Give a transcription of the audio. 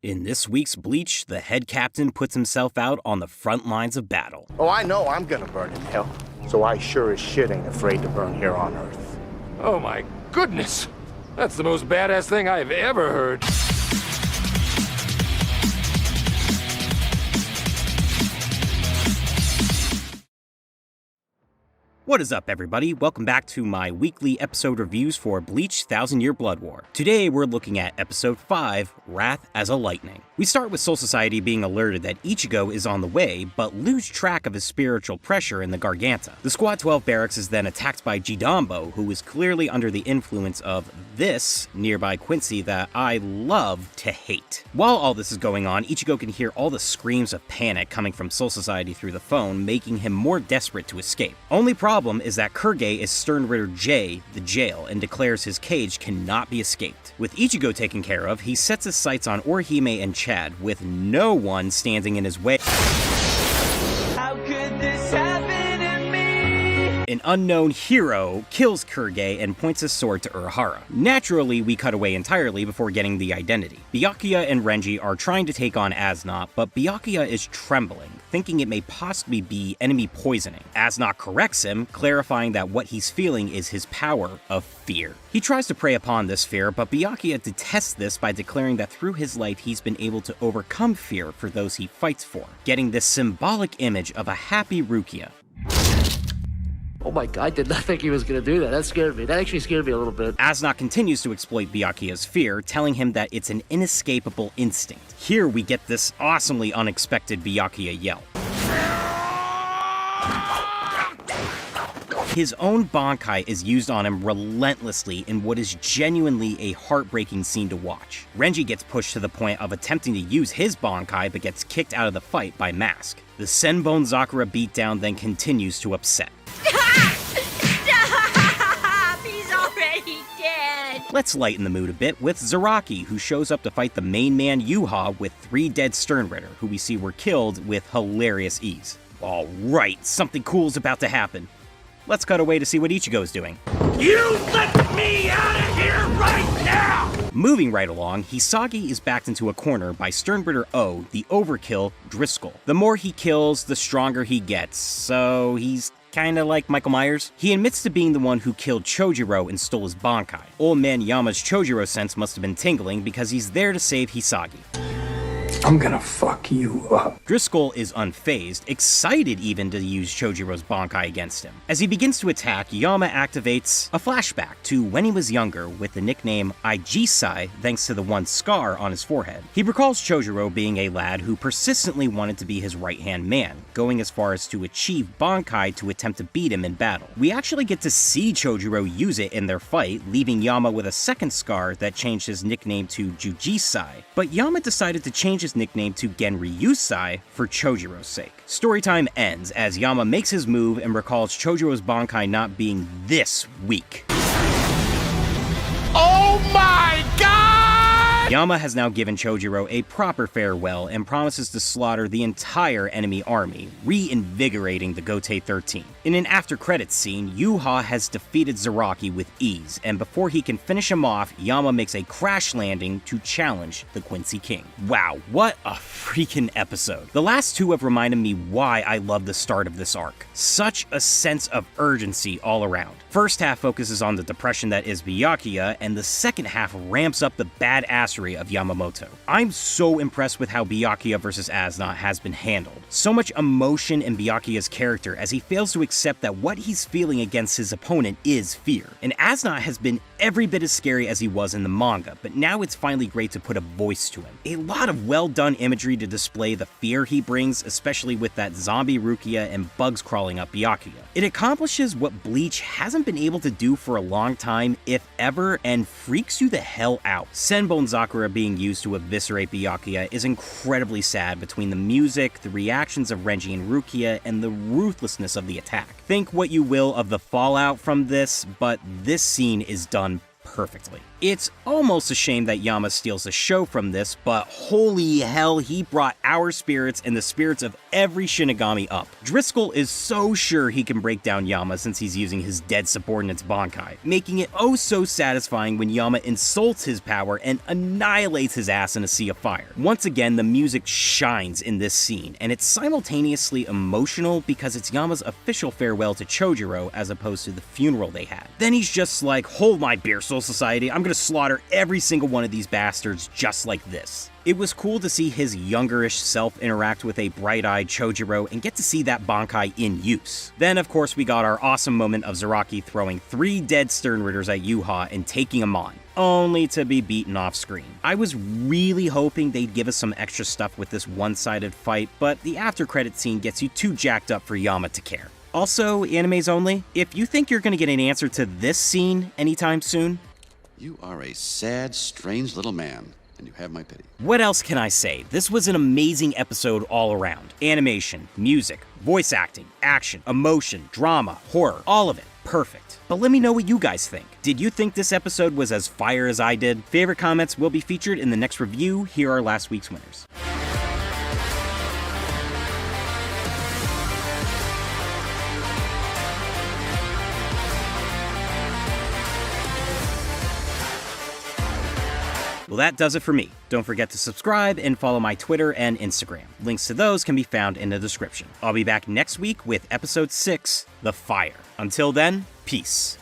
In this week's Bleach, the head captain puts himself out on the front lines of battle. Oh, I know I'm gonna burn in hell, so I sure as shit ain't afraid to burn here on Earth. Oh my goodness! That's the most badass thing I've ever heard. What is up, everybody? Welcome back to my weekly episode reviews for Bleach 1000-Year Blood War. Today we're looking at episode 5, Wrath as a Lightning. We start with Soul Society being alerted that Ichigo is on the way, but lose track of his spiritual pressure in the Garganta. The Squad 12 barracks is then attacked by Jidambo, who is clearly under the influence of this nearby Quincy that I love to hate. While all this is going on, Ichigo can hear all the screams of panic coming from Soul Society through the phone, making him more desperate to escape. Only problem is that Kurge is Sternritter J, the jail, and declares his cage cannot be escaped. With Ichigo taken care of, he sets his sights on Orihime and Chad, with no one standing in his way. How could this happen to me? An unknown hero kills Kurge and points his sword to Urahara. Naturally, we cut away entirely before getting the identity. Byakuya and Renji are trying to take on Asnot, but Byakuya is trembling, thinking it may possibly be enemy poisoning. Asnot corrects him, clarifying that what he's feeling is his power of fear. He tries to prey upon this fear, but Byakuya detests this by declaring that through his life he's been able to overcome fear for those he fights for, getting this symbolic image of a happy Rukia. Oh my god, I did not think he was gonna do that. That scared me. That actually scared me a little bit. Asnot continues to exploit Byakuya's fear, telling him that it's an inescapable instinct. Here we get this awesomely unexpected Byakuya yell. His own Bankai is used on him relentlessly in what is genuinely a heartbreaking scene to watch. Renji gets pushed to the point of attempting to use his Bankai but gets kicked out of the fight by Mask. The Senbon Zakura beatdown then continues to upset. He's already dead! Let's lighten the mood a bit with Zaraki, who shows up to fight the main man Yuha with 3 dead Sternritter, who we see were killed with hilarious ease. Alright, something cool's about to happen. Let's cut away to see what Ichigo is doing. You let me out of here right now! Moving right along, Hisagi is backed into a corner by Sternritter O, the overkill Driscoll. The more he kills, the stronger he gets, so he's kinda like Michael Myers. He admits to being the one who killed Chojiro and stole his Bankai. Old man Yama's Chojiro sense must have been tingling because he's there to save Hisagi. I'm gonna fuck you up. Driscoll is unfazed, excited even to use Chojiro's Bankai against him. As he begins to attack, Yama activates a flashback to when he was younger with the nickname Ijisai thanks to the one scar on his forehead. He recalls Chojiro being a lad who persistently wanted to be his right-hand man, going as far as to achieve Bankai to attempt to beat him in battle. We actually get to see Chojiro use it in their fight, leaving Yama with a second scar that changed his nickname to Jujisai. But Yama decided to change his nickname to Genryusai for Chojiro's sake. Storytime ends as Yama makes his move and recalls Chojiro's Bankai not being this weak. Oh my god! Yama has now given Chojiro a proper farewell and promises to slaughter the entire enemy army, reinvigorating the Gotei 13. In an after-credits scene, Yuha has defeated Zaraki with ease, and before he can finish him off, Yama makes a crash landing to challenge the Quincy King. Wow, what a freaking episode. The last two have reminded me why I love the start of this arc. Such a sense of urgency all around. First half focuses on the depression that is Byakuya, and the second half ramps up the badassery of Yamamoto. I'm so impressed with how Byakuya vs. Asnot has been handled. So much emotion in Byakuya's character as he fails to accept that what he's feeling against his opponent is fear. And Asnot has been every bit as scary as he was in the manga, but now it's finally great to put a voice to him. A lot of well done imagery to display the fear he brings, especially with that zombie Rukia and bugs crawling up Byakuya. It accomplishes what Bleach hasn't been able to do for a long time, if ever, and freaks you the hell out. Senbon Zakura being used to eviscerate Byakuya is incredibly sad between the music, the reactions of Renji and Rukia, and the ruthlessness of the attack. Think what you will of the fallout from this, but this scene is done perfectly. It's almost a shame that Yama steals the show from this, but holy hell, he brought our spirits and the spirits of every Shinigami up. Driscoll is so sure he can break down Yama since he's using his dead subordinate's Bankai, making it oh so satisfying when Yama insults his power and annihilates his ass in a sea of fire. Once again, the music shines in this scene, and it's simultaneously emotional because it's Yama's official farewell to Chojuro as opposed to the funeral they had. Then he's just like, hold my beer, Soul Society, I'm gonna slaughter every single one of these bastards just like this. It was cool to see his youngerish self interact with a bright-eyed Chojuro and get to see that Bankai in use. Then, of course, we got our awesome moment of Zaraki throwing 3 dead Sternritters at Yuha and taking him on, only to be beaten off screen. I was really hoping they'd give us some extra stuff with this one-sided fight, but the after-credit scene gets you too jacked up for Yama to care. Also, animes only, if you think you're gonna get an answer to this scene anytime soon, you are a sad, strange little man. And you have my pity. What else can I say? This was an amazing episode all around. Animation, music, voice acting, action, emotion, drama, horror, all of it. Perfect. But let me know what you guys think. Did you think this episode was as fire as I did? Favorite comments will be featured in the next review. Here are last week's winners. Well, that does it for me. Don't forget to subscribe and follow my Twitter and Instagram. Links to those can be found in the description. I'll be back next week with episode 6, The Fire. Until then, peace.